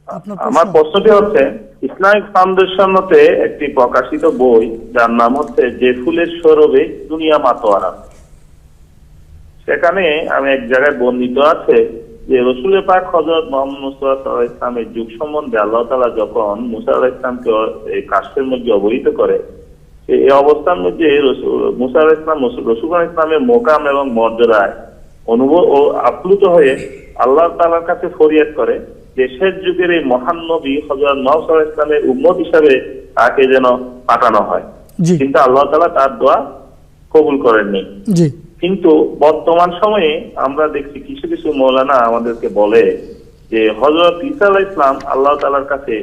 আপনার আমার প্রশ্নটি হচ্ছে, ইসলামিক ফাউন্ডেশনতে একটি প্রকাশিত বই যার নাম হচ্ছে যে ফুলের সৌরভে দুনিয়া মাতোয়ারা, সেখানে আমি এক জায়গায় বর্ণিত আছে যে রসুলের পাক হযরত মুহাম্মদ মুস্তাফা সাল্লাল্লাহু আলাইহি ওয়াসাল্লামের যুগ সম্বন্ধে আল্লাহ তাআলা যখন মুসা আলাইহিস সালামকে এই কাশফের মধ্যে অবহিত করে, এই অবস্থার মধ্যে মুসা আলাইহিস সালাম রসুল আলাইহিস সালামের মোকাম এবং মর্যাদায় অনুভব ও আপ্লুত হয়ে আল্লাহ তাআলার কাছে ফরিয়াদ করে যে শেষ যুগের এই মহান নবী হযরত মুহাম্মদ সাল্লাল্লাহু আলাইহি ওয়াসাল্লামের উম্মত হিসাবে তাকে যেন পাঠানো হয়। কিন্তু আল্লাহ তাআলা তার দোয়া কবুল করেননি। জি। কিন্তু বর্তমান সময়ে আমরা দেখছি কিছু কিছু মৌলানা আমাদেরকে বলে যে হযরত ঈসা আলাইহিস সালাম আল্লাহ তাআলার কাছে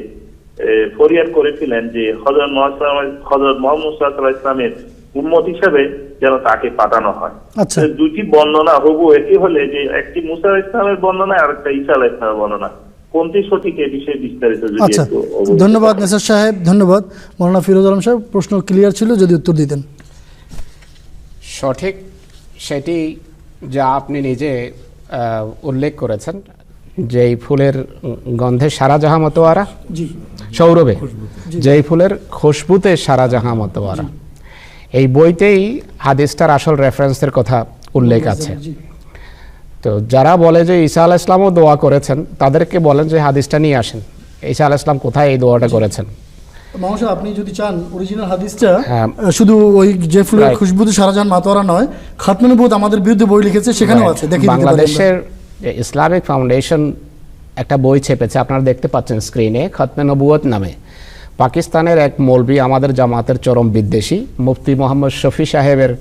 ফরিয়াদ করেছিলেন যে হযরত মুহাম্মদ সাল্লাল্লাহু আলাইহি ওয়াসাল্লামের উম্মত হিসেবে যেন তাকে পাঠানো হয়। আচ্ছা, দুইটি বর্ণনা হুবহু একই হলে যে একটি মুসা আলাইহিস সালামের বর্ণনা আর একটা ঈসা আলাইহিস সালামের বর্ণনা, কোনটি সঠিক এই বিষয়ে বিস্তারিত যদি আচ্ছা, একটু ধন্যবাদ নেসার সাহেব, ধন্যবাদ। মৌলানা ফিরোজ আলম সাহেব, প্রশ্ন ক্লিয়ার ছিল, যদি উত্তর দিতেন। সঠিক সেটি যা আপনি নিজে উল্লেখ করেছেন, যেই ফুলের গন্ধে সারা জাহাঁ মতোয়ারা, জি, সৌরভে যেই ফুলের খুশবুতে সারা জাহাঁ মতোয়ারা, এই বইতেই হাদিসটার আসল রেফারেন্সের কথা উল্লেখ আছে। জি। তো যারা বলে যে ঈসা আলাইহিস সালামও দোয়া করেছেন, তাদেরকে বলেন যে হাদিসটা নিয়ে আসেন, ঈসা আলাইহিস সালাম কোথায় এই দোয়াটা করেছেন। মামা আপনি যদি চান অরিজিনাল হাদিসটা, হ্যাঁ। শুধু ওই যে ফুলের Right. খুশবুতে সারাজাহান মাতোয়ারা নয়, খাতমে নবুয়ত আমাদের বিরুদ্ধে বই লিখেছে, সেখানেও আছে, দেখি বাংলাদেশের ইসলামিক ফাউন্ডেশন একটা বই ছেপেছে, আপনারা দেখতে পাচ্ছেন স্ক্রিনে, খতমে নবুয়ত নামে। পাকিস্তানের এক মৌলবি, আমাদের জামাতের চরম বিদ্বেষী মুফতি মোহাম্মদ শফি সাহেবের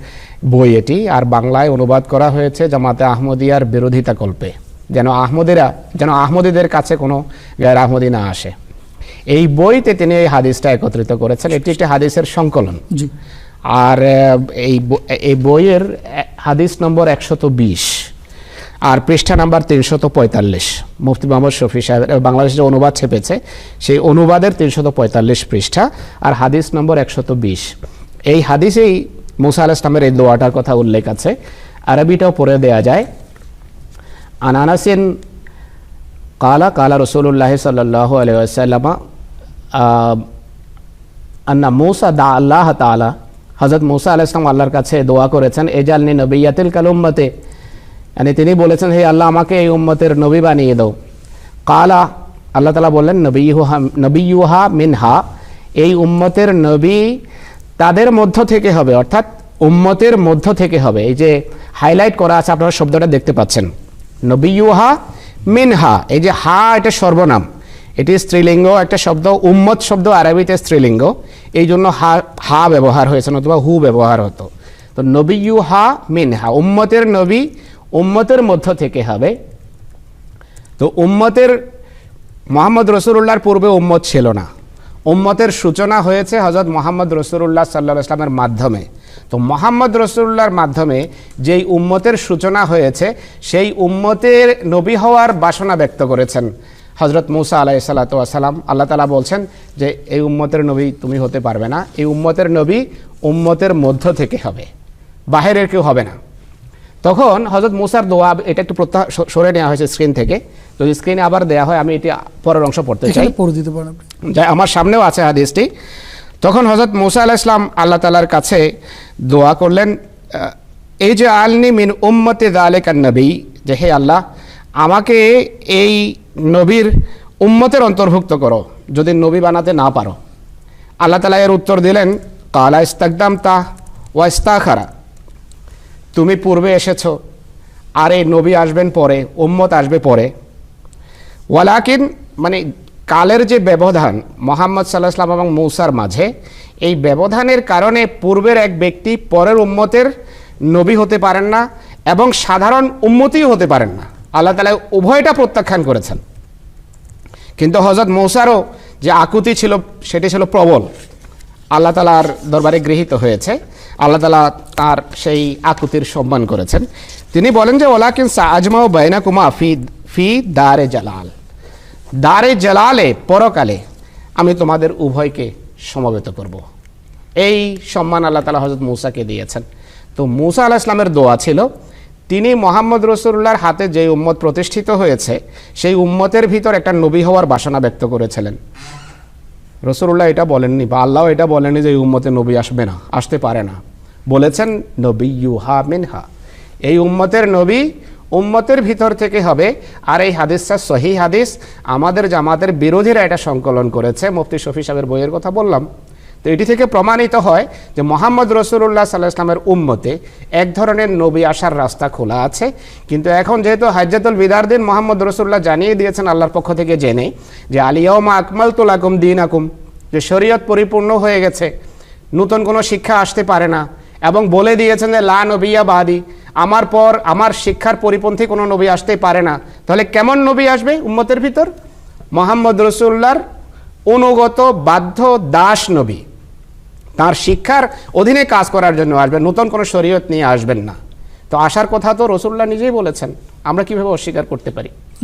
বই এটি, আর বাংলায় অনুবাদ করা হয়েছে জামাতে আহমদিয়ার বিরোধিতা কল্পে, যেন আহমদীদের কাছে কোনো গায়র আহমদি না আসে। এই বইতে তিনি এই হাদিসটা একত্রিত করেছেন। এটি একটি হাদিসের সংকলন। জি। আর এই বইয়ের হাদিস নম্বর 120 আর পৃষ্ঠা নাম্বার 345, মুফতি মোহাম্মদ শফি সাহেব বাংলাদেশে যে অনুবাদ ছেপেছে, সেই অনুবাদের 345 পৃষ্ঠা আর হাদিস নম্বর 120। এই হাদিসেই মুসা আলাইহিস সালামের এই দোয়াটার কথা উল্লেখ আছে, আরবিটাও পড়ে দেয়া যায়। আনানাসিন কালা কালা রসুল্লাহ সাল্লাল্লাহু আলাইহি ওয়াসাল্লাম আন্না মুসা দা আল্লাহ তাআলা, হযরত মুসা আলাইহিস সালাম আল্লাহর কাছে দোয়া করেছেন, এজালনি নবিয়াতিল কাল উম্মতে, মানে তিনি বলেছেন, হে আল্লাহ আমাকে এই উম্মতের নবী বানিয়ে দাও। কালা, আল্লাহ তাআলা বললেন, নবিয়ুহা মিনহা, এই উম্মতের নবী তাদের মধ্য থেকে হবে, অর্থাৎ উম্মতের মধ্য থেকে হবে। এই যে হাইলাইট করা আছে, আপনারা শব্দটা দেখতে পাচ্ছেন, নবিয়ুহা মিনহা, এই যে হা, এটা সর্বনাম, এটি স্ত্রীলিঙ্গ একটা শব্দ, উম্মত শব্দ আরবিতে স্ত্রীলিঙ্গ, এই জন্য হা ব্যবহার হয়েছে, অথবা হু ব্যবহার হতো। তো নবিয়ুহা মিনহা, উম্মতের নবী উম্মতের মধ্য থেকে হবে। তো উম্মতের, মুহাম্মদ রাসূলুল্লাহর পূর্বে উম্মত ছিল না, উম্মতের সূচনা হয়েছে হযরত মুহাম্মদ রাসূলুল্লাহ সাল্লাল্লাহু আলাইহি ওয়াসাল্লামের মাধ্যমে। তো মুহাম্মদ রাসূলুল্লাহর মাধ্যমে যেই উম্মতের সূচনা হয়েছে, সেই উম্মতের নবী হওয়ার বাসনা ব্যক্ত করেছেন হযরত মুসা আলাইহিস সালাতু ওয়াস সালাম। আল্লাহ তাআলা বলছেন যে এই উম্মতের নবী তুমি হতে পারবে না, এই উম্মতের নবী উম্মতের মধ্য থেকে হবে, বাহিরের কেউ হবে না। তখন হযরত মুসার দোয়া, এটা একটু সরে নেওয়া হয়েছে স্ক্রিন থেকে, যদি স্ক্রিনে আবার দেওয়া হয় আমি এটি পরের অংশ পড়তে চাই, পড়ে দিতে পারেন আপনি। যাই, আমার সামনেও আছে হাদিসটি। তখন হযরত মুসা আলাইহিস সালাম আল্লাহ তাআলার কাছে দোয়া করলেন, এই যে আলনি মিন উম্মতি যালিকান নবী, যে হে আল্লাহ আমাকে এই নবীর উম্মতের অন্তর্ভুক্ত করো যদি নবী বানাতে না পারো। আল্লাহ তাআলা এর উত্তর দিলেন, কালা ইস্তাকদামতা ওয়া ইস্তাখারা, তুমি পূর্বে এসেছো আর এই নবী আসবেন পরে, উম্মত আসবে পরে। ওয়ালাকিন, মানে কালের যে ব্যবধান মুহাম্মদ সাল্লাল্লাহু আলাইহি ওয়াসাল্লাম এবং মূসার মাঝে, এই ব্যবধানের কারণে পূর্বের এক ব্যক্তি পরের উম্মতের নবী হতে পারেন না এবং সাধারণ উম্মতিও হতে পারেন না। আল্লাহ তাআলা উভয়টা প্রত্যাখ্যান করেছেন। কিন্তু হযরত মূসারও যে আকুতি ছিল সেটি ছিল প্রবল, আল্লাহ তাআলার দরবারে গৃহীত হয়েছে। আল্লাহ তাআলা তার সেই আকুতির সম্মান করেছেন। তিনি বলেন যে ওয়ালাকিন সাআজমাউ বাইনাকুমা ফি দারে জালাল, দারে জালালে, পরকালে আমি তোমাদের উভয়কে সমবেত করব। এই সম্মান আল্লাহ তাআলা হযরত মূসাকে দিয়েছেন। তো মূসা আলাইহিস সালামের দোয়া ছিল, তিনি মোহাম্মদ রসুল্লাহর হাতে যে উম্মত প্রতিষ্ঠিত হয়েছে সেই উম্মতের ভিতর একটা নবী হওয়ার বাসনা ব্যক্ত করেছিলেন। রসুল্লাহ এটা বলেননি বা আল্লাহ এটা বলেননি যে এই উম্মতে নবী আসবে না, আসতে পারে না। বলেছেন নবী ইউহা মিনহা, এই উম্মতের নবী উম্মতের ভিতর থেকে হবে। আর এই হাদিসটা সহিহ হাদিস, আমাদের জামাতের বিরোধীরা এটা সংকলন করেছে, মুফতি শফি সাহেবের বইয়ের কথা বললাম। তো এটি থেকে প্রমাণিত হয় যে মোহাম্মদ রসুল্লাহ সাল্লাল্লাহু আলাইহি ওয়াসাল্লামের উম্মতে এক ধরনের নবী আসার রাস্তা খোলা আছে। কিন্তু এখন যেহেতু হাজ্জাতুল বিদার দিন মোহাম্মদ রসুল্লাহ জানিয়ে দিয়েছেন আল্লাহর পক্ষ থেকে জেনে যে আলিয়াউমা আকমালতু লাকুম দীনাকুম, যে শরীয়ত পরিপূর্ণ হয়ে গেছে, নতুন কোনো শিক্ষা আসতে পারে না, এবং বলে দিয়েছেন যে লা নবিয়্যা বাদি, আমার পর আমার শিক্ষার পরিপন্থী কোনো নবী আসতেই পারে না। তাহলে কেমন নবী আসবে উম্মতের ভিতর? মোহাম্মদ রসুল্লাহর অনুগত বাধ্য দাস নবী, তার শিক্ষার অধীনে কাজ করার জন্য আসবেন, নতুন কোনো শরীয়ত নিয়ে আসবেন না। তো আসার কথা তো রসুল্লাহ নিজেই বলেছেন, আমরা কিভাবে অস্বীকার করতে পারি?